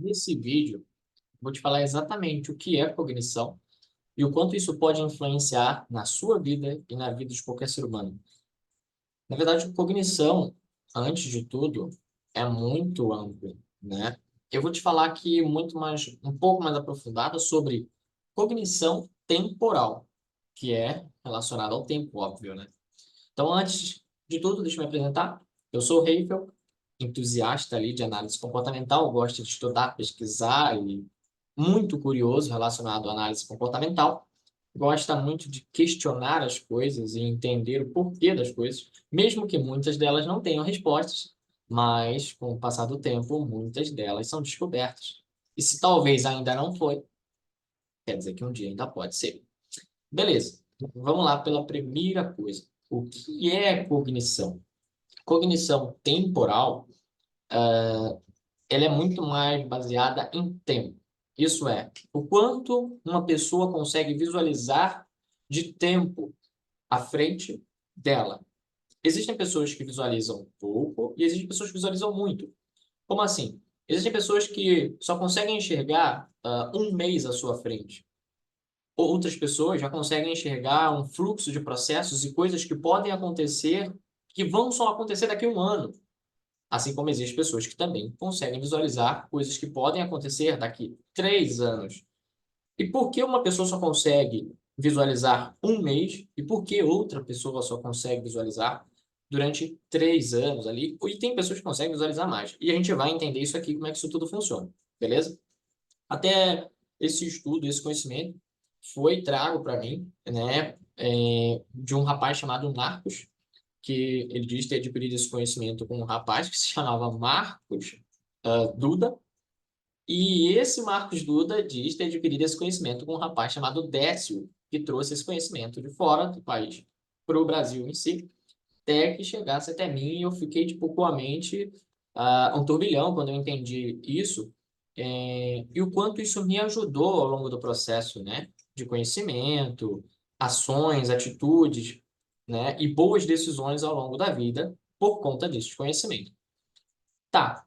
Nesse vídeo, vou te falar exatamente o que é cognição e o quanto isso pode influenciar na sua vida e na vida de qualquer ser humano. Na verdade, cognição, antes de tudo, é muito amplo, né? Eu vou te falar aqui um pouco mais aprofundado sobre cognição temporal, que é relacionada ao tempo, óbvio, né? Então, antes de tudo, deixa eu me apresentar. Eu sou o Rafael, entusiasta ali de análise comportamental, gosto de estudar, pesquisar e muito curioso relacionado à análise comportamental. Gosta muito de questionar as coisas e entender o porquê das coisas, mesmo que muitas delas não tenham respostas, mas com o passar do tempo, muitas delas são descobertas. E se talvez ainda não foi, quer dizer que um dia ainda pode ser. Beleza, vamos lá pela primeira coisa. O que é cognição? Cognição temporal, ela é muito mais baseada em tempo. Isso é, o quanto uma pessoa consegue visualizar de tempo à frente dela. Existem pessoas que visualizam pouco e existem pessoas que visualizam muito. Como assim? Existem pessoas que só conseguem enxergar um mês à sua frente. Outras pessoas já conseguem enxergar um fluxo de processos e coisas que podem acontecer, que vão só acontecer daqui a um ano. Assim como existem pessoas que também conseguem visualizar coisas que podem acontecer daqui 3 anos. E por que uma pessoa só consegue visualizar um mês e por que outra pessoa só consegue visualizar durante 3 anos ali? E tem pessoas que conseguem visualizar mais. E a gente vai entender isso aqui, como é que isso tudo funciona, beleza? Até esse estudo, esse conhecimento foi trago para mim, né, de um rapaz chamado Marcos, que ele diz ter adquirido esse conhecimento com um rapaz que se chamava Marcos Duda, e esse Marcos Duda diz ter adquirido esse conhecimento com um rapaz chamado Décio, que trouxe esse conhecimento de fora do país para o Brasil em si, até que chegasse até mim e eu fiquei tipo com a mente um turbilhão quando eu entendi isso, e o quanto isso me ajudou ao longo do processo, né, de conhecimento, ações, atitudes, né, e boas decisões ao longo da vida por conta desse conhecimento. Tá,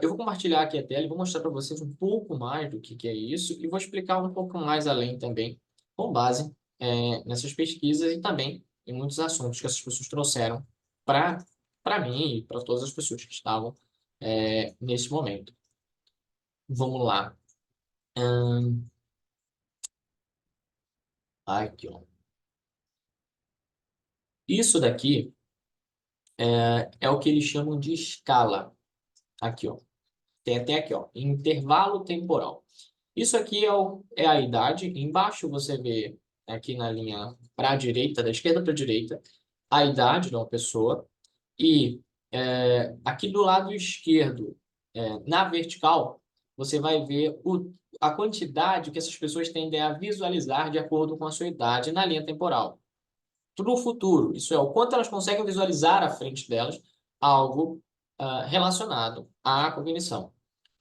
eu vou compartilhar aqui a tela e vou mostrar para vocês um pouco mais do que é isso e vou explicar um pouco mais além também, com base nessas pesquisas e também em muitos assuntos que essas pessoas trouxeram para mim e para todas as pessoas que estavam nesse momento. Vamos lá. Aqui, ó. Isso daqui é o que eles chamam de escala. Aqui, ó. Tem até aqui, ó, intervalo temporal. Isso aqui é a idade. Embaixo você vê aqui na linha para a direita, da esquerda para a direita, a idade de uma pessoa. E aqui do lado esquerdo, na vertical, você vai ver a quantidade que essas pessoas tendem a visualizar de acordo com a sua idade na linha temporal. Tudo no futuro, isso é, o quanto elas conseguem visualizar à frente delas algo relacionado à cognição.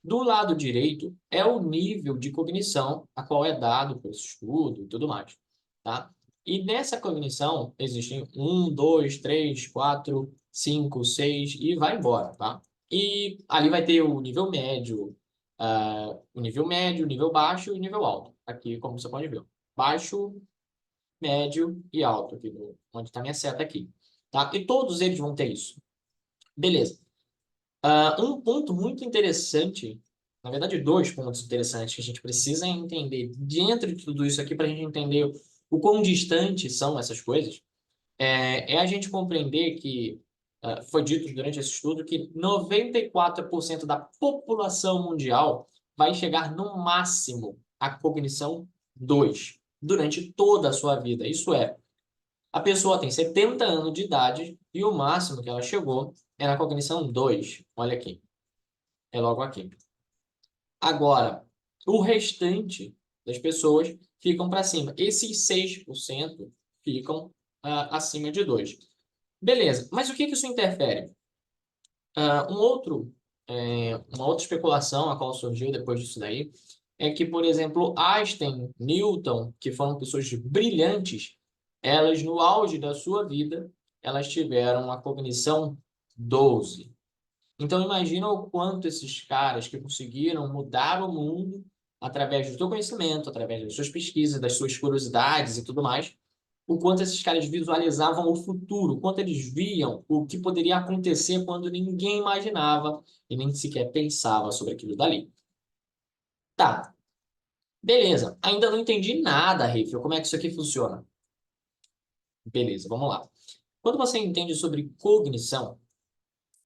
Do lado direito é o nível de cognição a qual é dado por esse estudo e tudo mais, tá? E nessa cognição existem um, dois, três, quatro, cinco, seis e vai embora, tá? E ali vai ter o nível baixo e o nível alto. Aqui, como você pode ver, baixo, médio e alto, aqui onde está minha seta aqui, tá? E todos eles vão ter isso. Beleza. Um ponto muito interessante, na verdade, dois pontos interessantes que a gente precisa entender dentro de tudo isso aqui para a gente entender o quão distantes são essas coisas, é a gente compreender que foi dito durante esse estudo que 94% da população mundial vai chegar no máximo à cognição 2 durante toda a sua vida. Isso é, a pessoa tem 70 anos de idade e o máximo que ela chegou é na cognição 2. Olha aqui. É logo aqui. Agora, o restante das pessoas ficam para cima. Esses 6% ficam acima de 2. Beleza, mas o que que isso interfere? Uma outra especulação a qual surgiu depois disso daí é que, por exemplo, Einstein, Newton, que foram pessoas brilhantes, elas no auge da sua vida, elas tiveram a cognição 12. Então, imagina o quanto esses caras que conseguiram mudar o mundo através do seu conhecimento, através das suas pesquisas, das suas curiosidades e tudo mais, o quanto esses caras visualizavam o futuro, o quanto eles viam o que poderia acontecer quando ninguém imaginava e nem sequer pensava sobre aquilo dali. Tá, beleza. Ainda não entendi nada, Rafael. Como é que isso aqui funciona? Beleza, vamos lá. Quando você entende sobre cognição,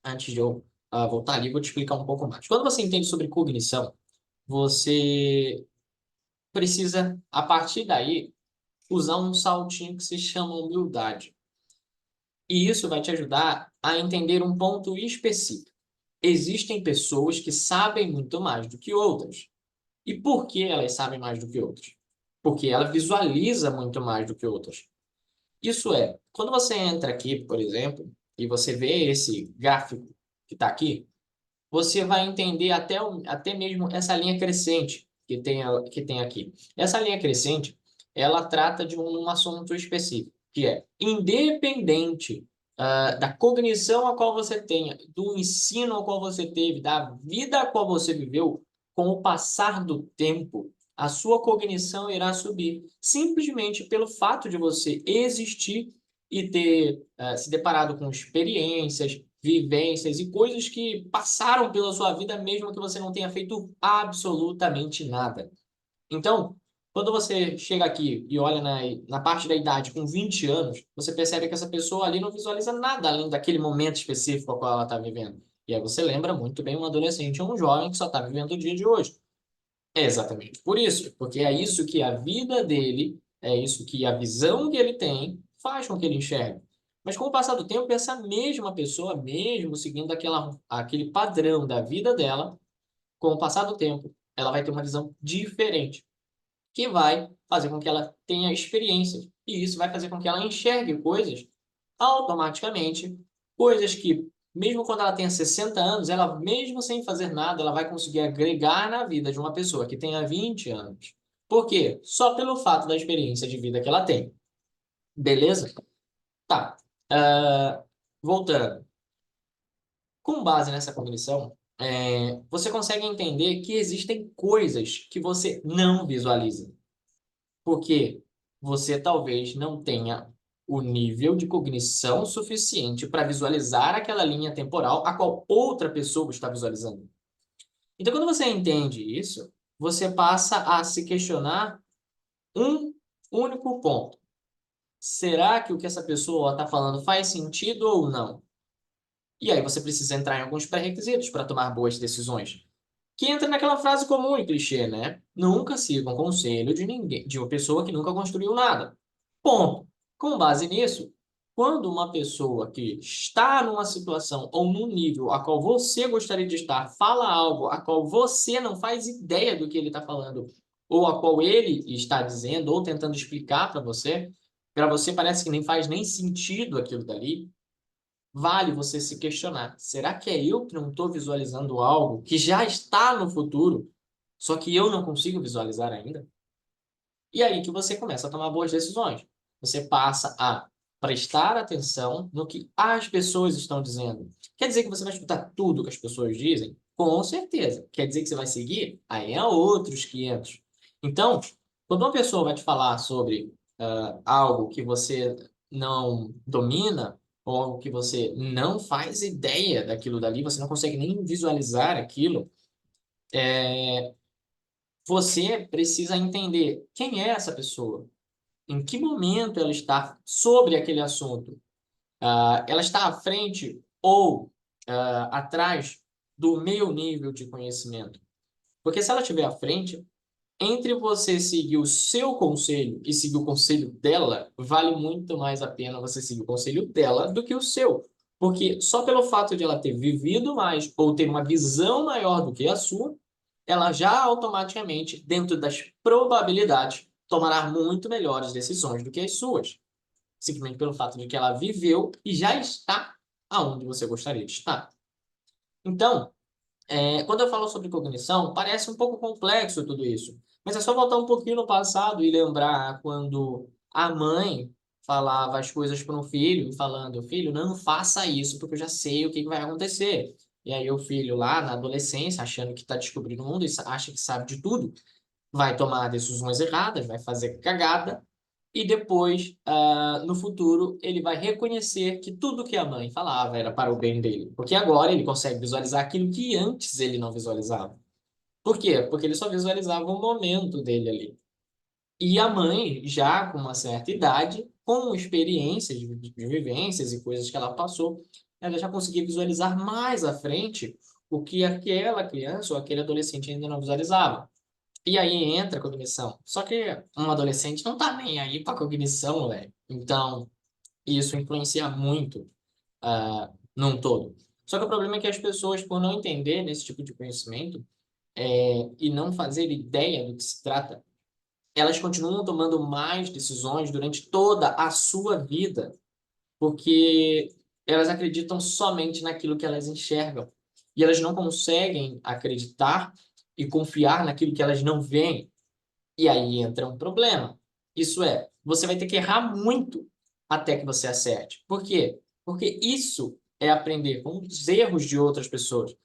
antes de eu voltar ali, vou te explicar um pouco mais. Quando você entende sobre cognição, você precisa, a partir daí, usar um saltinho que se chama humildade. E isso vai te ajudar a entender um ponto específico. Existem pessoas que sabem muito mais do que outras. E por que elas sabem mais do que outras? Porque ela visualiza muito mais do que outras. Isso é, quando você entra aqui, por exemplo, e você vê esse gráfico que está aqui, você vai entender até mesmo essa linha crescente que tem aqui. Essa linha crescente, ela trata de um assunto específico, que é independente da cognição a qual você tenha, do ensino ao qual você teve, da vida a qual você viveu, com o passar do tempo, a sua cognição irá subir, simplesmente pelo fato de você existir e ter se deparado com experiências, vivências e coisas que passaram pela sua vida, mesmo que você não tenha feito absolutamente nada. Então, quando você chega aqui e olha na parte da idade com 20 anos, você percebe que essa pessoa ali não visualiza nada além daquele momento específico ao qual ela está vivendo. E aí você lembra muito bem um adolescente ou um jovem que só está vivendo o dia de hoje. É exatamente por isso, porque é isso que a vida dele, é isso que a visão que ele tem faz com que ele enxergue. Mas com o passar do tempo, essa mesma pessoa, mesmo seguindo aquele padrão da vida dela, com o passar do tempo, ela vai ter uma visão diferente, que vai fazer com que ela tenha experiências. E isso vai fazer com que ela enxergue coisas automaticamente, coisas que, mesmo quando ela tenha 60 anos, ela, mesmo sem fazer nada, ela vai conseguir agregar na vida de uma pessoa que tenha 20 anos. Por quê? Só pelo fato da experiência de vida que ela tem. Beleza? Tá. Ah, voltando. Com base nessa cognição, você consegue entender que existem coisas que você não visualiza. Porque você talvez não tenha o nível de cognição suficiente para visualizar aquela linha temporal a qual outra pessoa está visualizando. Então, quando você entende isso, você passa a se questionar um único ponto. Será que o que essa pessoa está falando faz sentido ou não? E aí você precisa entrar em alguns pré-requisitos para tomar boas decisões. Que entra naquela frase comum e clichê, né? Nunca siga um conselho de ninguém, de uma pessoa que nunca construiu nada. Ponto. Com base nisso, quando uma pessoa que está numa situação ou num nível a qual você gostaria de estar fala algo a qual você não faz ideia do que ele está falando, ou a qual ele está dizendo, ou tentando explicar para você parece que nem faz nem sentido aquilo dali, vale você se questionar. Será que é eu que não estou visualizando algo que já está no futuro, só que eu não consigo visualizar ainda? E aí que você começa a tomar boas decisões. Você passa a prestar atenção no que as pessoas estão dizendo. Quer dizer que você vai escutar tudo que as pessoas dizem? Com certeza. Quer dizer que você vai seguir? Aí é outros 500. Então, quando uma pessoa vai te falar sobre algo que você não domina, ou algo que você não faz ideia daquilo dali, você não consegue nem visualizar aquilo, você precisa entender quem é essa pessoa, em que momento ela está sobre aquele assunto. Ela está à frente ou atrás do meu nível de conhecimento. Porque se ela estiver à frente, entre você seguir o seu conselho e seguir o conselho dela, vale muito mais a pena você seguir o conselho dela do que o seu. Porque só pelo fato de ela ter vivido mais ou ter uma visão maior do que a sua, ela já automaticamente, dentro das probabilidades, tomará muito melhores decisões do que as suas. Simplesmente pelo fato de que ela viveu e já está aonde você gostaria de estar. Então, quando eu falo sobre cognição, parece um pouco complexo tudo isso. Mas é só voltar um pouquinho no passado e lembrar quando a mãe falava as coisas para um filho, falando: Filho, não faça isso, porque eu já sei o que vai acontecer. E aí o filho lá na adolescência, achando que está descobrindo o mundo, e acha que sabe de tudo, vai tomar decisões erradas, vai fazer cagada, e depois, no futuro, ele vai reconhecer que tudo que a mãe falava era para o bem dele. Porque agora ele consegue visualizar aquilo que antes ele não visualizava. Por quê? Porque ele só visualizava o momento dele ali. E a mãe, já com uma certa idade, com experiências de vivências e coisas que ela passou, ela já conseguia visualizar mais à frente o que aquela criança ou aquele adolescente ainda não visualizava. E aí entra a cognição. Só que um adolescente não tá nem aí para cognição, velho. Então, isso influencia muito num todo. Só que o problema é que as pessoas, por não entender esse tipo de conhecimento e não fazer ideia do que se trata, elas continuam tomando mais decisões durante toda a sua vida, porque elas acreditam somente naquilo que elas enxergam. E elas não conseguem acreditar e confiar naquilo que elas não veem. E aí entra um problema. Isso é, você vai ter que errar muito até que você acerte. Por quê? Porque isso é aprender com os erros de outras pessoas.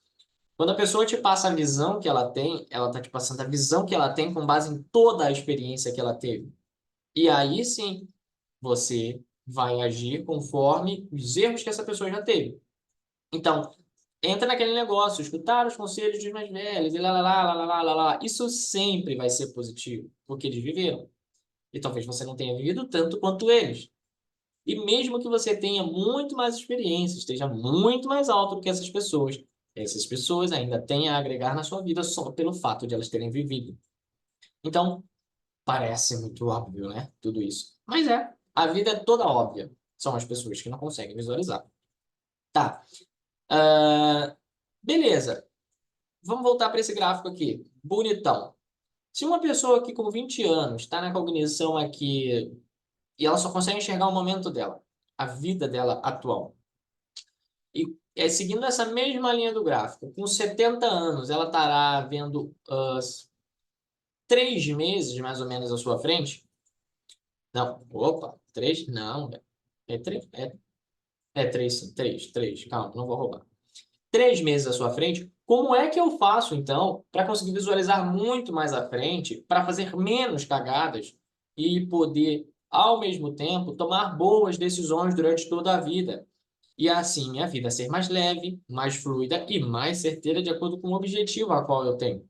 Quando a pessoa te passa a visão que ela tem, ela está te passando a visão que ela tem com base em toda a experiência que ela teve. E aí sim, você vai agir conforme os erros que essa pessoa já teve. Então, entra naquele negócio, escutar os conselhos dos mais velhos, e lá, lá, lá, lá, lá, lá, lá, lá. Isso sempre vai ser positivo, porque eles viveram. E talvez você não tenha vivido tanto quanto eles. E mesmo que você tenha muito mais experiência, esteja muito mais alto do que essas pessoas ainda têm a agregar na sua vida só pelo fato de elas terem vivido. Então, parece muito óbvio, né? Tudo isso. Mas é, a vida é toda óbvia. São as pessoas que não conseguem visualizar. Tá. Ah, beleza. Vamos voltar para esse gráfico aqui. Bonitão. Se uma pessoa aqui com 20 anos está na cognição aqui e ela só consegue enxergar o momento dela, a vida dela atual. E seguindo essa mesma linha do gráfico, com 70 anos, ela estará vendo 3 meses mais ou menos à sua frente. Não, opa, três? Não, é três, três, sim, três, calma, não vou roubar. 3 meses à sua frente, como é que eu faço, então, para conseguir visualizar muito mais à frente, para fazer menos cagadas e poder, ao mesmo tempo, tomar boas decisões durante toda a vida? E assim, minha vida ser mais leve, mais fluida e mais certeira de acordo com o objetivo a qual eu tenho.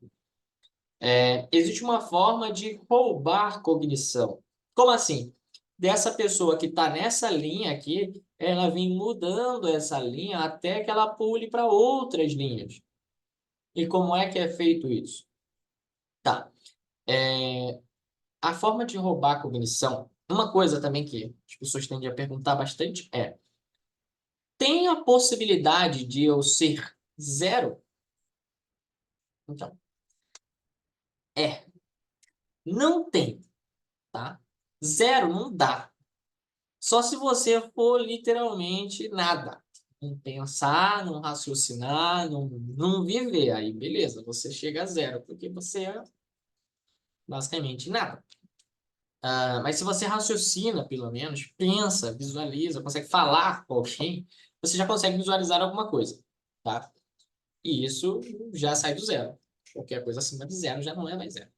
Existe uma forma de roubar cognição. Como assim? Dessa pessoa que está nessa linha aqui, ela vem mudando essa linha até que ela pule para outras linhas. E como é que é feito isso? Tá. A forma de roubar a cognição, uma coisa também que as pessoas tendem a perguntar bastante é: tem a possibilidade de eu ser zero? Então, não tem, tá? Zero não dá. Só se você for literalmente nada. Não pensar, não raciocinar, não viver. Aí, beleza, você chega a zero, porque você é basicamente nada. Mas se você raciocina, pelo menos, pensa, visualiza, consegue falar com alguém, você já consegue visualizar alguma coisa, tá? E isso já sai do zero. Qualquer coisa acima de zero já não é mais zero.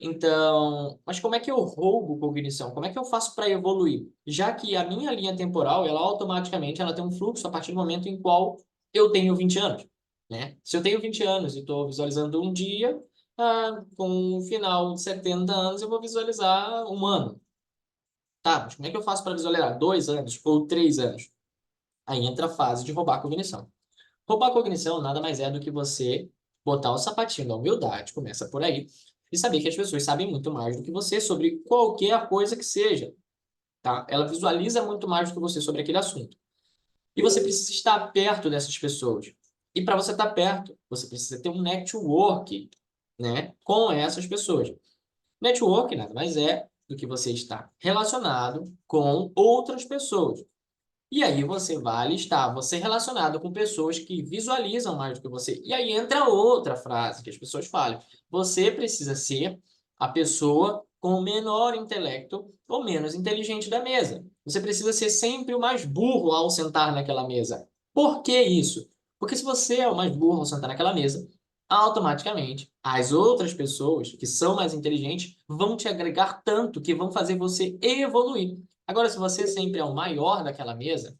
Então, mas como é que eu roubo cognição? Como é que eu faço para evoluir? Já que a minha linha temporal, ela automaticamente ela tem um fluxo a partir do momento em qual eu tenho 20 anos, né? Se eu tenho 20 anos e estou visualizando um dia, com o final de 70 anos eu vou visualizar um ano. Tá, mas como é que eu faço para visualizar 2 anos ou 3 anos? Aí entra a fase de roubar a cognição. Roubar a cognição nada mais é do que você botar o sapatinho da humildade, começa por aí, e saber que as pessoas sabem muito mais do que você sobre qualquer coisa que seja, tá? Ela visualiza muito mais do que você sobre aquele assunto. E você precisa estar perto dessas pessoas. E para você estar perto, você precisa ter um network, né, com essas pessoas. Network nada mais é do que você estar relacionado com outras pessoas. E aí você vai estar você relacionado com pessoas que visualizam mais do que você. E aí entra outra frase que as pessoas falam. Você precisa ser a pessoa com o menor intelecto ou menos inteligente da mesa. Você precisa ser sempre o mais burro ao sentar naquela mesa. Por que isso? Porque se você é o mais burro ao sentar naquela mesa, automaticamente as outras pessoas que são mais inteligentes vão te agregar tanto que vão fazer você evoluir. Agora, se você sempre é o maior daquela mesa,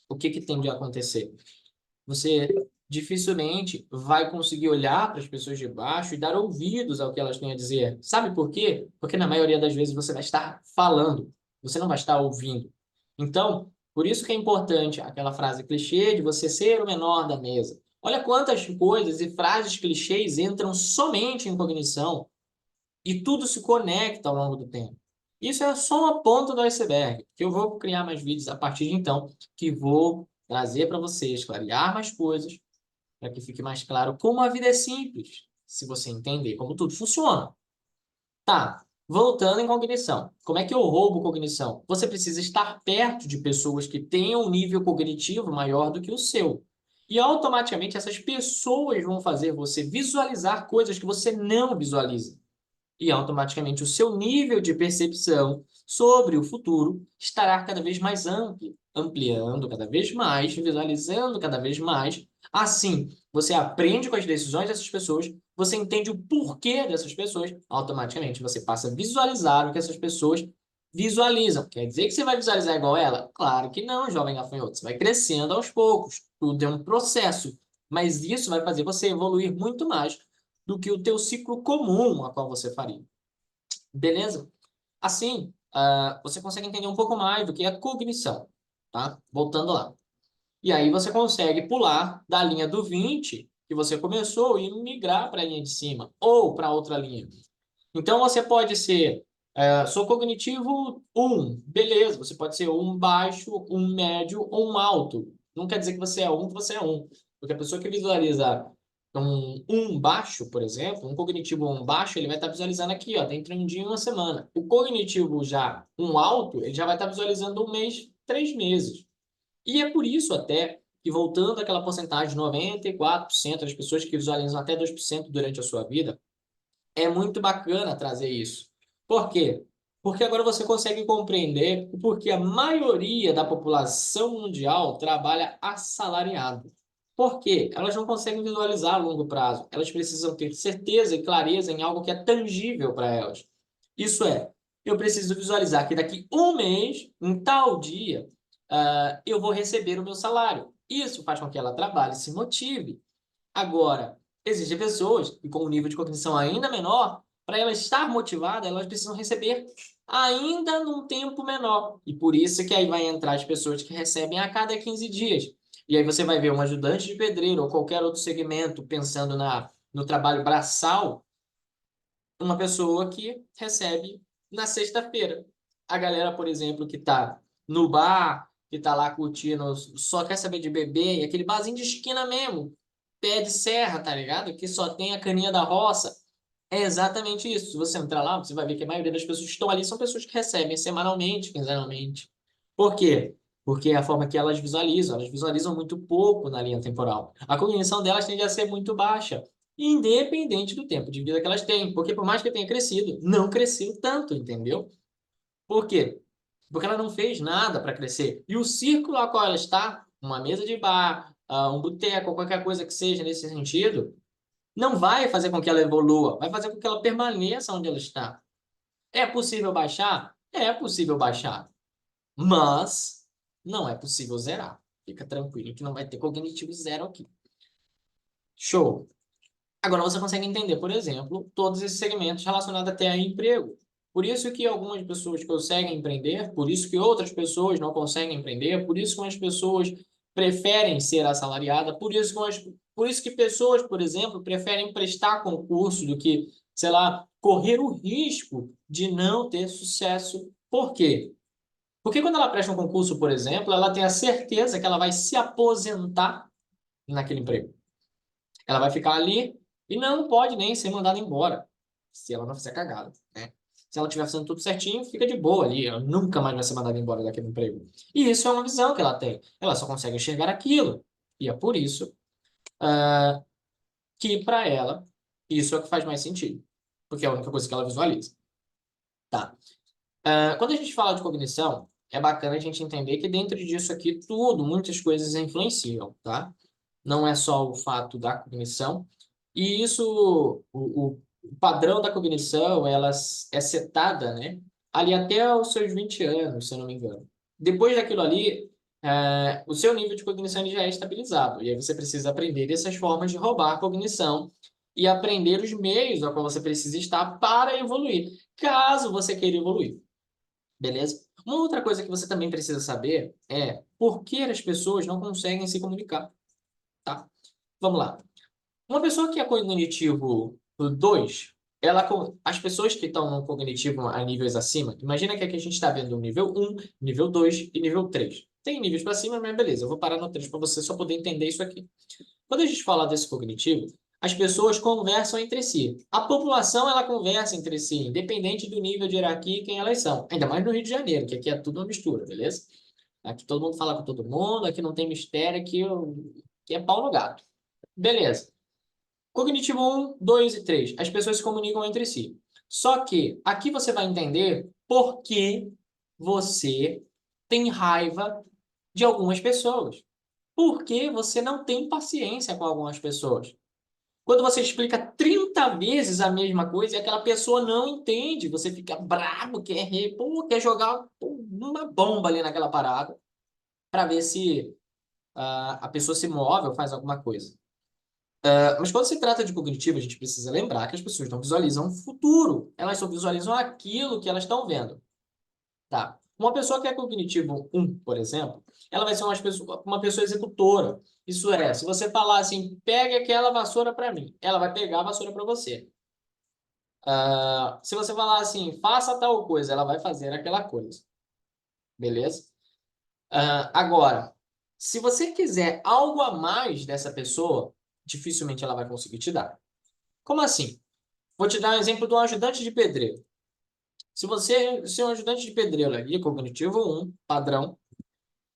o que que tende a acontecer? Você dificilmente vai conseguir olhar para as pessoas de baixo e dar ouvidos ao que elas têm a dizer. Sabe por quê? Porque na maioria das vezes você vai estar falando, você não vai estar ouvindo. Então, por isso que é importante aquela frase clichê de você ser o menor da mesa. Olha quantas coisas e frases clichês entram somente em cognição e tudo se conecta ao longo do tempo. Isso é só uma ponta do iceberg, que eu vou criar mais vídeos a partir de então, que vou trazer para vocês, clarear mais coisas, para que fique mais claro como a vida é simples, se você entender como tudo funciona. Tá, voltando em cognição. Como é que eu roubo cognição? Você precisa estar perto de pessoas que tenham um nível cognitivo maior do que o seu. E automaticamente essas pessoas vão fazer você visualizar coisas que você não visualiza e automaticamente o seu nível de percepção sobre o futuro estará cada vez mais amplo, ampliando cada vez mais, visualizando cada vez mais. Assim, você aprende com as decisões dessas pessoas, você entende o porquê dessas pessoas, automaticamente você passa a visualizar o que essas pessoas visualizam. Quer dizer que você vai visualizar igual ela? Claro que não, jovem gafanhoto. Você vai crescendo aos poucos. Tudo é um processo. Mas isso vai fazer você evoluir muito mais do que o teu ciclo comum a qual você faria. Beleza? Assim, você consegue entender um pouco mais do que é cognição, tá? Voltando lá. E aí você consegue pular da linha do 20 que você começou e migrar para a linha de cima ou para outra linha. Então você pode ser, sou cognitivo um, beleza, você pode ser um baixo, um médio ou um alto. Não quer dizer que você é um, que você é um. Porque a pessoa que visualiza um baixo, por exemplo, um cognitivo um baixo, ele vai estar visualizando aqui, ó, dentro de um dia e uma semana. O cognitivo já um alto, ele já vai estar visualizando um mês, 3 meses. E é por isso até que, voltando àquela porcentagem de 94% das pessoas que visualizam até 2% durante a sua vida, é muito bacana trazer isso. Por quê? Porque agora você consegue compreender o porquê a maioria da população mundial trabalha assalariado. Por quê? Elas não conseguem visualizar a longo prazo. Elas precisam ter certeza e clareza em algo que é tangível para elas. Isso é, eu preciso visualizar que daqui um mês, em tal dia, eu vou receber o meu salário. Isso faz com que ela trabalhe e se motive. Agora, existem pessoas e com um nível de cognição ainda menor, para ela estar motivada, elas precisam receber ainda num tempo menor. E por isso que aí vai entrar as pessoas que recebem a cada 15 dias. E aí você vai ver um ajudante de pedreiro ou qualquer outro segmento pensando no trabalho braçal, uma pessoa que recebe na sexta-feira. A galera, por exemplo, que está no bar, que está lá curtindo, só quer saber de beber, e aquele barzinho de esquina mesmo, pé de serra, tá ligado? Que só tem a caninha da roça. É exatamente isso. Se você entrar lá, você vai ver que a maioria das pessoas que estão ali são pessoas que recebem semanalmente, quinzenalmente. Por quê? Porque é a forma que elas visualizam muito pouco na linha temporal. A cognição delas tende a ser muito baixa, independente do tempo de vida que elas têm. Porque por mais que tenha crescido, não cresceu tanto, entendeu? Por quê? Porque ela não fez nada para crescer. E o círculo a qual ela está, uma mesa de bar, um boteco, ou qualquer coisa que seja nesse sentido, não vai fazer com que ela evolua, vai fazer com que ela permaneça onde ela está. É possível baixar? É possível baixar. Mas não é possível zerar. Fica tranquilo que não vai ter cognitivo zero aqui. Show! Agora você consegue entender, por exemplo, todos esses segmentos relacionados até a emprego. Por isso que algumas pessoas conseguem empreender, por isso que outras pessoas não conseguem empreender, por isso que umas pessoas preferem ser assalariada, por isso que pessoas, por exemplo, preferem prestar concurso do que, sei lá, correr o risco de não ter sucesso. Por quê? Porque quando ela presta um concurso, por exemplo, ela tem a certeza que ela vai se aposentar naquele emprego. Ela vai ficar ali e não pode nem ser mandada embora, se ela não fizer cagada, né? Se ela estiver fazendo tudo certinho, fica de boa ali. Ela nunca mais vai ser mandada embora daquele emprego. E isso é uma visão que ela tem. Ela só consegue enxergar aquilo. E é por isso que, para ela, isso é o que faz mais sentido. Porque é a única coisa que ela visualiza. Tá. Quando a gente fala de cognição, é bacana a gente entender que dentro disso aqui tudo, muitas coisas influenciam, tá? não é só o fato da cognição. E isso, o padrão da cognição, ela é setada, né? Ali até os seus 20 anos, se eu não me engano. Depois daquilo ali, o seu nível de cognição ele já é estabilizado. E aí você precisa aprender essas formas de roubar a cognição e aprender os meios a qual você precisa estar para evoluir, caso você queira evoluir. Beleza? Uma outra coisa que você também precisa saber é por que as pessoas não conseguem se comunicar, tá? Vamos lá. Uma pessoa que é cognitivo 2, as pessoas que estão no cognitivo a níveis acima, imagina que aqui a gente está vendo o nível 1, nível 2 e nível 3. Tem níveis para cima, mas beleza, eu vou parar no 3 para você só poder entender isso aqui. Quando a gente fala desse cognitivo, as pessoas conversam entre si. A população, ela conversa entre si, independente do nível de hierarquia e quem elas são. Ainda mais no Rio de Janeiro, que aqui é tudo uma mistura, beleza? Aqui todo mundo fala com todo mundo, aqui não tem mistério, aqui é pau no gato. Beleza. Cognitivo um, 2 e 3. As pessoas se comunicam entre si. Só que aqui você vai entender por que você tem raiva de algumas pessoas. Por que você não tem paciência com algumas pessoas. Quando você explica 30 vezes a mesma coisa e aquela pessoa não entende, você fica bravo, quer jogar uma bomba ali naquela parada para ver se a pessoa se move ou faz alguma coisa. Mas quando se trata de cognitivo, a gente precisa lembrar que as pessoas não visualizam o futuro, elas só visualizam aquilo que elas estão vendo. Tá? Uma pessoa que é cognitivo um, por exemplo, ela vai ser uma pessoa executora. Isso é, se você falar assim, pegue aquela vassoura para mim, ela vai pegar a vassoura para você. Se você falar assim, faça tal coisa, ela vai fazer aquela coisa. Beleza? Agora, se você quiser algo a mais dessa pessoa, dificilmente ela vai conseguir te dar. Como assim? Vou te dar um exemplo de um ajudante de pedreiro. Se é um ajudante de pedreiro ali, cognitivo um padrão,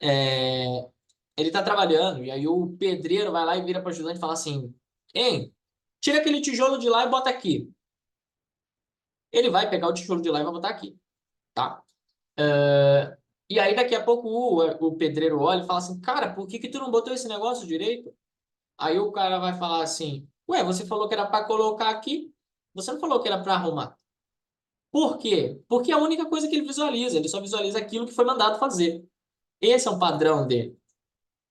ele está trabalhando, e aí o pedreiro vai lá e vira para o ajudante e fala assim: Hein, tira aquele tijolo de lá e bota aqui. Ele vai pegar o tijolo de lá e vai botar aqui, tá? E aí daqui a pouco o pedreiro olha e fala assim: Cara, por que que tu não botou esse negócio direito? Aí o cara vai falar assim: Ué, você falou que era para colocar aqui, você não falou que era para arrumar. Por quê? Porque é a única coisa que ele visualiza, ele só visualiza aquilo que foi mandado fazer. Esse é um padrão dele.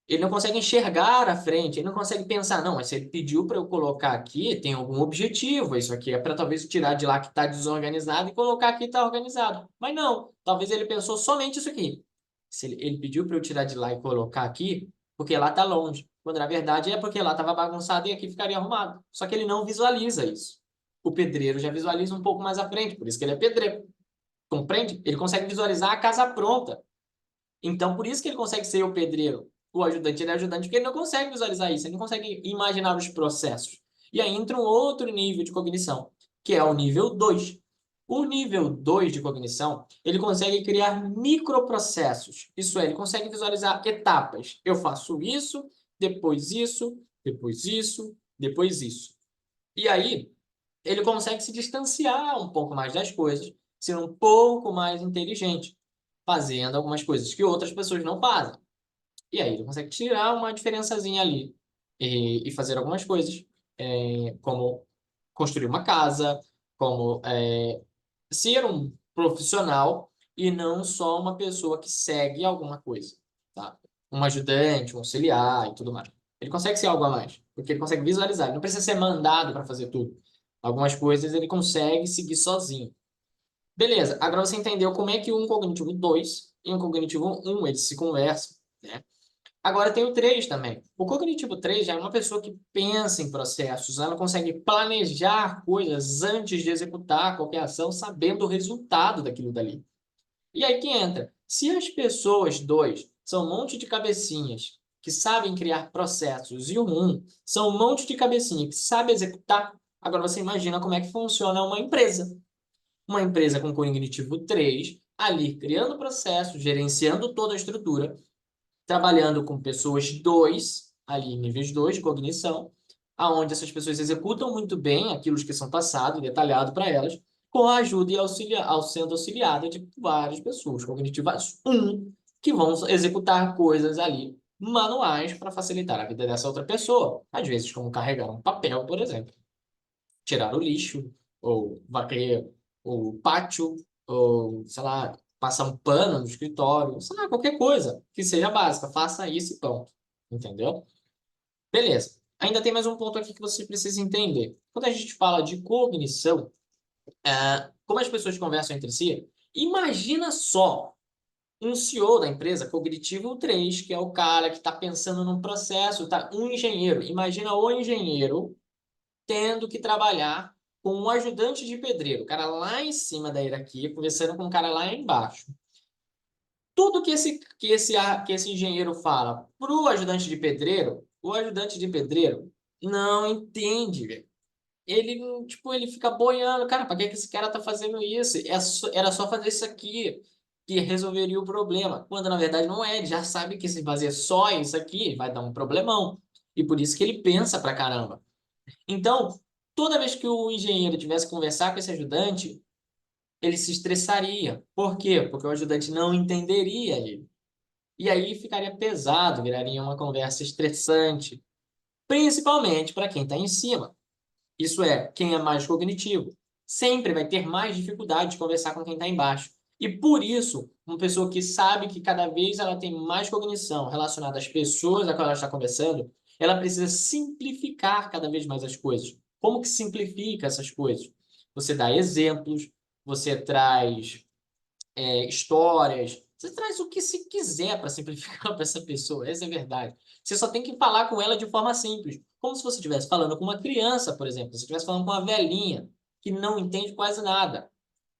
Ele não consegue enxergar à frente, ele não consegue pensar, não, mas se ele pediu para eu colocar aqui, tem algum objetivo. Isso aqui é para talvez tirar de lá que está desorganizado e colocar aqui que está organizado. Mas não, talvez ele pensou somente isso aqui. Se ele pediu para eu tirar de lá e colocar aqui, porque lá está longe. Quando na verdade é porque lá estava bagunçado e aqui ficaria arrumado. Só que ele não visualiza isso. O pedreiro já visualiza um pouco mais à frente, por isso que ele é pedreiro. Compreende? Ele consegue visualizar a casa pronta. Então, por isso que ele consegue ser o pedreiro. O ajudante, ele é ajudante porque ele não consegue visualizar isso, ele não consegue imaginar os processos. E aí entra um outro nível de cognição, que é o nível 2. O nível 2 de cognição, ele consegue criar microprocessos. Isso é, ele consegue visualizar etapas. Eu faço isso, depois isso, depois isso, depois isso. E aí, ele consegue se distanciar um pouco mais das coisas, ser um pouco mais inteligente, fazendo algumas coisas que outras pessoas não fazem. E aí ele consegue tirar uma diferençazinha ali e fazer algumas coisas, como construir uma casa, como ser um profissional e não só uma pessoa que segue alguma coisa, tá? Um ajudante, um auxiliar e tudo mais. Ele consegue ser algo a mais, porque ele consegue visualizar. Ele não precisa ser mandado para fazer tudo. Algumas coisas ele consegue seguir sozinho. Beleza, agora você entendeu como é que um cognitivo 2 e um cognitivo um eles se conversam, né? Agora tem o 3 também. O cognitivo 3 já é uma pessoa que pensa em processos, ela consegue planejar coisas antes de executar qualquer ação, sabendo o resultado daquilo dali. E aí que entra. Se as pessoas, dois, são um monte de cabecinhas que sabem criar processos e o um são um monte de cabecinha que sabe executar, agora você imagina como é que funciona uma empresa. Uma empresa com cognitivo 3 ali criando processos, gerenciando toda a estrutura, trabalhando com pessoas 2 ali, níveis 2 de cognição, aonde essas pessoas executam muito bem aquilo que são passado, detalhado para elas, com a ajuda e sendo auxiliada de várias pessoas cognitivas 1, que vão executar coisas ali manuais para facilitar a vida dessa outra pessoa. Às vezes, como carregar um papel, por exemplo, tirar o lixo, ou varrer o pátio, ou, sei lá, passar um pano no escritório, sei lá, qualquer coisa que seja básica. Faça isso e pronto. Entendeu? Beleza. Ainda tem mais um ponto aqui que você precisa entender. Quando a gente fala de cognição, como as pessoas conversam entre si, imagina só um CEO da empresa, Cognitivo 3, que é o cara que está pensando num processo, tá? Um engenheiro. Imagina o engenheiro tendo que trabalhar com um ajudante de pedreiro, o cara lá em cima da hierarquia, conversando com o cara lá embaixo. Tudo que esse engenheiro fala para o ajudante de pedreiro, o ajudante de pedreiro não entende, velho. Ele, tipo, ele fica boiando, cara, para que que esse cara tá fazendo isso? Era só fazer isso aqui que resolveria o problema. Quando na verdade não é, ele já sabe que se fazer só isso aqui vai dar um problemão. E por isso que ele pensa pra caramba. Então, toda vez que o engenheiro tivesse que conversar com esse ajudante, ele se estressaria. Por quê? Porque o ajudante não entenderia ele. E aí ficaria pesado, viraria uma conversa estressante, principalmente para quem está em cima. Isso é, quem é mais cognitivo sempre vai ter mais dificuldade de conversar com quem está embaixo. E por isso, uma pessoa que sabe que cada vez ela tem mais cognição relacionada às pessoas a qual ela está conversando, ela precisa simplificar cada vez mais as coisas. Como que simplifica essas coisas? Você dá exemplos, você traz histórias, você traz o que se quiser para simplificar para essa pessoa, essa é a verdade. Você só tem que falar com ela de forma simples, como se você estivesse falando com uma criança, por exemplo, se você estivesse falando com uma velhinha que não entende quase nada.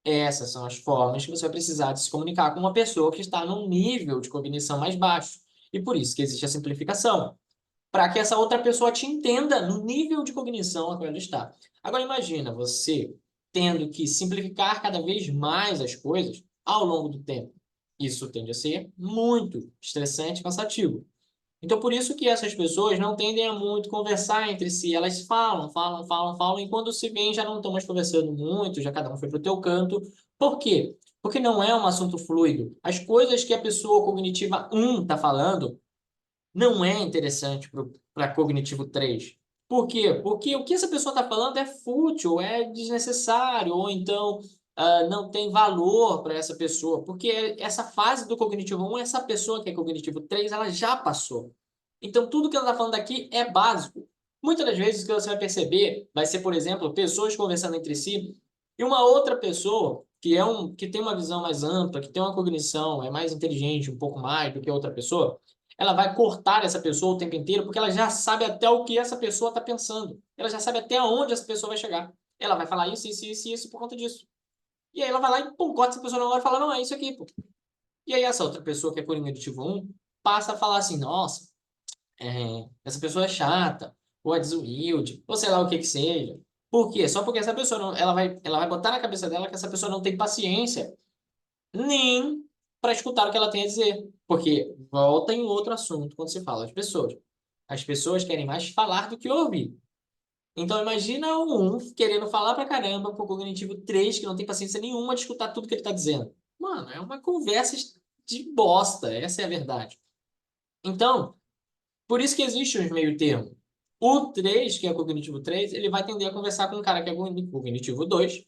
Essas são as formas que você vai precisar de se comunicar com uma pessoa que está num nível de cognição mais baixo. E por isso que existe a simplificação, para que essa outra pessoa te entenda no nível de cognição a qual ela está. Agora imagina você tendo que simplificar cada vez mais as coisas ao longo do tempo. Isso tende a ser muito estressante e cansativo. Então, por isso que essas pessoas não tendem a muito conversar entre si. Elas falam, falam, falam, falam, e quando se veem já não estão mais conversando muito, já cada um foi para o teu canto. Por quê? Porque não é um assunto fluido. As coisas que a pessoa cognitiva um está falando não é interessante para cognitivo 3. Por quê? Porque o que essa pessoa está falando é fútil, é desnecessário, ou então não tem valor para essa pessoa. Porque essa fase do cognitivo 1, essa pessoa que é cognitivo 3, ela já passou. Então, tudo que ela está falando aqui é básico. Muitas das vezes, o que você vai perceber vai ser, por exemplo, pessoas conversando entre si e uma outra pessoa que tem uma visão mais ampla, que tem uma cognição, é mais inteligente um pouco mais do que a outra pessoa, ela vai cortar essa pessoa o tempo inteiro, porque ela já sabe até o que essa pessoa está pensando. Ela já sabe até onde essa pessoa vai chegar. Ela vai falar isso, isso, isso, isso por conta disso. E aí ela vai lá e pum, corta essa pessoa na hora e fala, não, é isso aqui, pô. E aí essa outra pessoa que é cognitivo 1 passa a falar assim, nossa, essa pessoa é chata, ou é desumilde, ou sei lá o que que seja. Por quê? Só porque essa pessoa não, ela vai botar na cabeça dela que essa pessoa não tem paciência nem para escutar o que ela tem a dizer. Porque volta em outro assunto quando se fala de pessoas. As pessoas querem mais falar do que ouvir. Então imagina o um querendo falar pra caramba pro cognitivo 3 que não tem paciência nenhuma de escutar tudo que ele tá dizendo. Mano, é uma conversa de bosta, essa é a verdade. Então, por isso que existe os meio termo. O 3 que é o cognitivo 3 ele vai tender a conversar com um cara que é cognitivo 2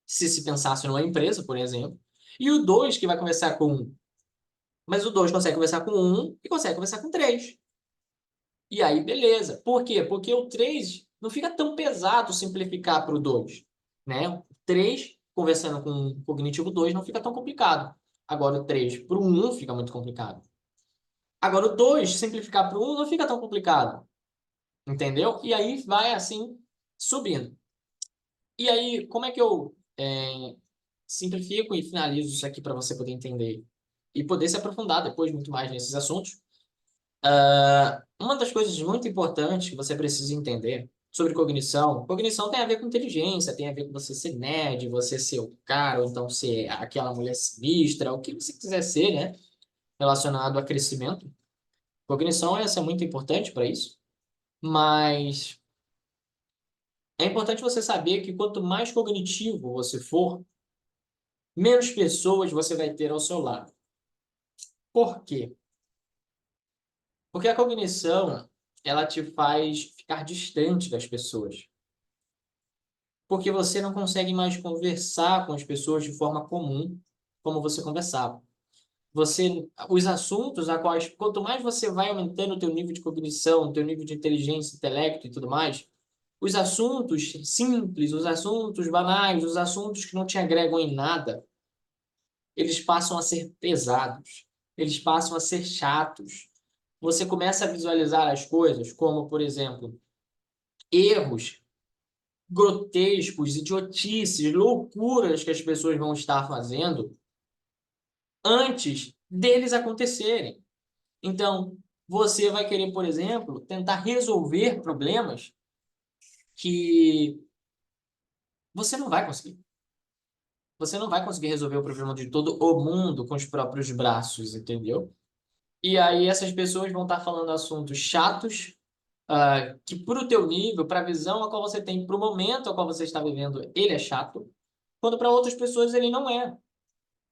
se pensasse numa empresa, por exemplo. E o 2 que vai conversar com um. Mas o 2 consegue conversar com um e consegue conversar com três. E aí, beleza. Por quê? Porque o 3 não fica tão pesado simplificar para o 2, né? O 3 conversando com o cognitivo 2 não fica tão complicado. Agora o 3 para o 1 fica muito complicado. Agora o 2 simplificar para o 1 não fica tão complicado. Entendeu? E aí vai assim subindo. E aí, como é que eu simplifico e finalizo isso aqui para você poder entender e poder se aprofundar depois muito mais nesses assuntos? Uma das coisas muito importantes que você precisa entender sobre cognição, cognição tem a ver com inteligência, tem a ver com você ser nerd, você ser o cara, ou então ser aquela mulher sinistra, o que você quiser ser, né? Relacionado a crescimento. Cognição essa é muito importante para isso, mas é importante você saber que quanto mais cognitivo você for, menos pessoas você vai ter ao seu lado. Por quê? Porque a cognição, ela te faz ficar distante das pessoas. Porque você não consegue mais conversar com as pessoas de forma comum, como você conversava. Os assuntos a quais, quanto mais você vai aumentando o teu nível de cognição, o teu nível de inteligência, intelecto e tudo mais, os assuntos simples, os assuntos banais, os assuntos que não te agregam em nada, eles passam a ser pesados, eles passam a ser chatos. Você começa a visualizar as coisas como, por exemplo, erros grotescos, idiotices, loucuras que as pessoas vão estar fazendo antes deles acontecerem. Então, você vai querer, por exemplo, tentar resolver problemas que você não vai conseguir. Você não vai conseguir resolver o problema de todo o mundo com os próprios braços, entendeu? E aí essas pessoas vão estar falando assuntos chatos, que para o teu nível, para a visão a qual você tem, para o momento a qual você está vivendo, ele é chato, quando para outras pessoas ele não é.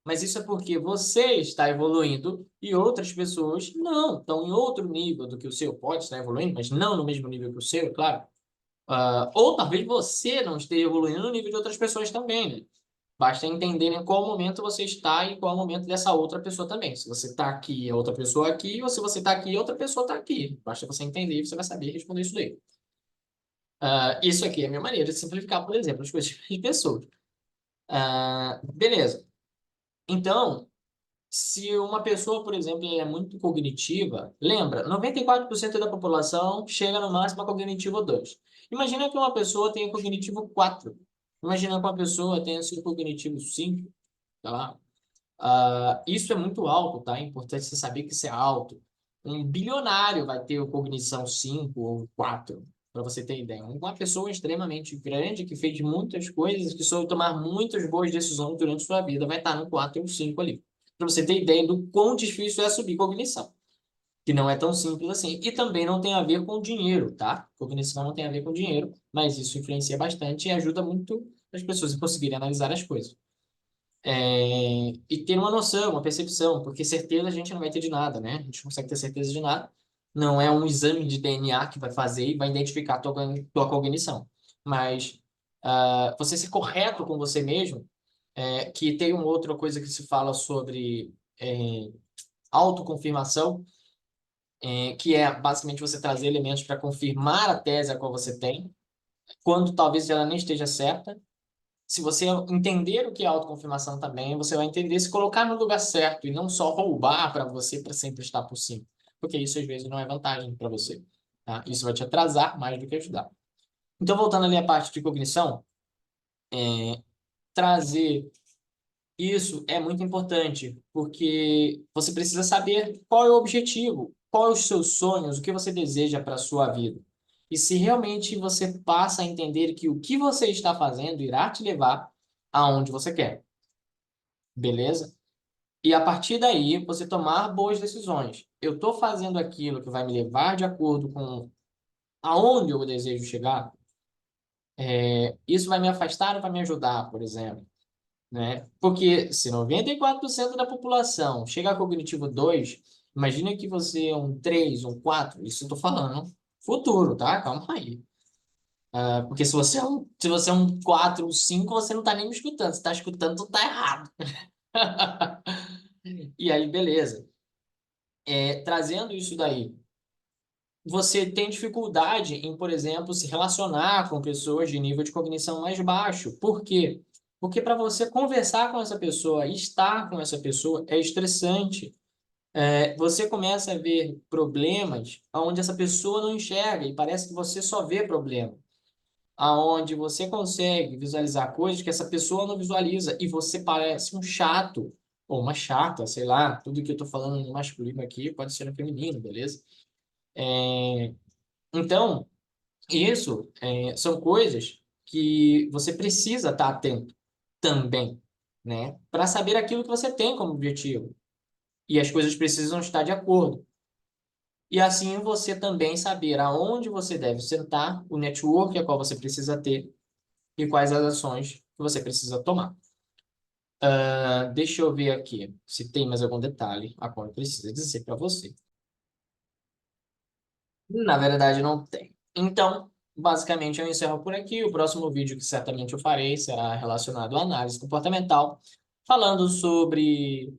Mas isso é porque você está evoluindo e outras pessoas não, estão em outro nível do que o seu. Pode estar evoluindo, mas não no mesmo nível que o seu, é claro. Ou talvez você não esteja evoluindo no nível de outras pessoas também, né? Basta entender em qual momento você está e em qual momento dessa outra pessoa também. Se você está aqui e a outra pessoa aqui, ou se você está aqui e a outra pessoa está aqui. Basta você entender e você vai saber responder isso daí. Isso aqui é a minha maneira de simplificar, por exemplo, as coisas de pessoas. Beleza. Então, se uma pessoa, por exemplo, é muito cognitiva, lembra, 94% da população chega no máximo a cognitivo 2. Imagina que uma pessoa tenha cognitivo 4. Imagina que uma pessoa tenha seu cognitivo 5, tá lá. Isso é muito alto, tá? É importante você saber que isso é alto. Um bilionário vai ter o cognição 5 ou 4, para você ter ideia. Uma pessoa extremamente grande que fez muitas coisas, que soube tomar muitas boas decisões durante sua vida, vai estar no 4 ou 5 ali. Para você ter ideia do quão difícil é subir cognição, que não é tão simples assim. E também não tem a ver com dinheiro, tá? Cognição não tem a ver com dinheiro, mas isso influencia bastante e ajuda muito as pessoas a conseguirem analisar as coisas. E ter uma noção, uma percepção, porque certeza a gente não vai ter de nada, né? A gente não consegue ter certeza de nada. Não é um exame de DNA que vai fazer e vai identificar a tua cognição. Mas você ser correto com você mesmo, que tem uma outra coisa que se fala sobre autoconfirmação, que é basicamente você trazer elementos para confirmar a tese a qual você tem, quando talvez ela nem esteja certa. Se você entender o que é autoconfirmação também, você vai entender se colocar no lugar certo e não só roubar para você para sempre estar por cima. Porque isso às vezes não é vantagem para você. Tá? Isso vai te atrasar mais do que ajudar. Então, voltando ali à parte de cognição, trazer isso é muito importante, porque você precisa saber qual é o objetivo, quais os seus sonhos, o que você deseja para a sua vida. E se realmente você passa a entender que o que você está fazendo irá te levar aonde você quer. Beleza? E a partir daí, você tomar boas decisões. Eu estou fazendo aquilo que vai me levar de acordo com aonde eu desejo chegar. Isso vai me afastar ou vai me ajudar, por exemplo, né? Porque se 94% da população chega a cognitivo 2, imagina que você é um 3, um 4. Isso eu estou falando futuro, tá? Calma aí. Porque se você é um 4, um 5, você não está nem me escutando. Se está escutando, tu tá errado. E aí, beleza. Trazendo isso daí, você tem dificuldade em, por exemplo, se relacionar com pessoas de nível de cognição mais baixo. Por quê? Porque para você conversar com essa pessoa, estar com essa pessoa, é estressante. Você começa a ver problemas onde essa pessoa não enxerga e parece que você só vê problema. Aonde você consegue visualizar coisas que essa pessoa não visualiza e você parece um chato ou uma chata, sei lá, tudo que eu estou falando no masculino aqui pode ser no feminino, beleza? Então, isso são coisas que você precisa estar atento também, né? Para saber aquilo que você tem como objetivo. E as coisas precisam estar de acordo. E assim você também saber aonde você deve sentar, o network a qual você precisa ter e quais as ações que você precisa tomar. Deixa eu ver aqui se tem mais algum detalhe a qual eu preciso dizer para você. Na verdade, não tem. Então, basicamente, eu encerro por aqui. O próximo vídeo que certamente eu farei será relacionado à análise comportamental, falando sobre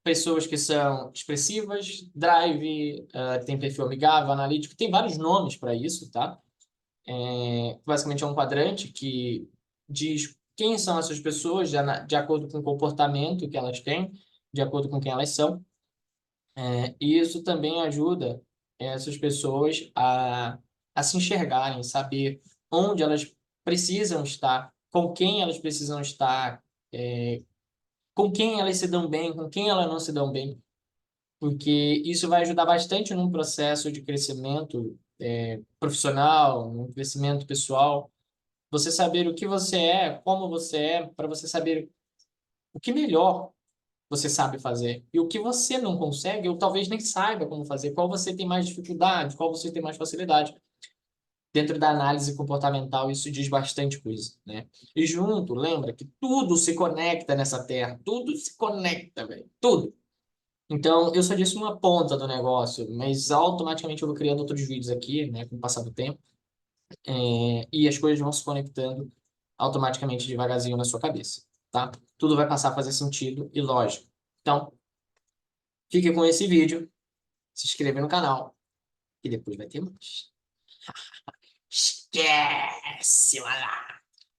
pessoas que são expressivas, drive, tem perfil amigável, analítico, tem vários nomes para isso, tá? Basicamente é um quadrante que diz quem são essas pessoas de acordo com o comportamento que elas têm, de acordo com quem elas são. E isso também ajuda essas pessoas a se enxergarem, saber onde elas precisam estar, com quem elas precisam estar, com quem elas se dão bem, com quem elas não se dão bem, porque isso vai ajudar bastante num processo de crescimento, profissional, num crescimento pessoal. Você saber o que você é, como você é, para você saber o que melhor você sabe fazer. E o que você não consegue, ou talvez nem saiba como fazer, qual você tem mais dificuldade, qual você tem mais facilidade. Dentro da análise comportamental, isso diz bastante coisa, né? E junto, lembra que tudo se conecta nessa terra, tudo se conecta, velho, tudo. Então, eu só disse uma ponta do negócio, mas automaticamente eu vou criando outros vídeos aqui, né, com o passar do tempo, e as coisas vão se conectando automaticamente devagarzinho na sua cabeça, tá? Tudo vai passar a fazer sentido e lógico. Então, fique com esse vídeo, se inscreva no canal e depois vai ter mais. Esquece, mano.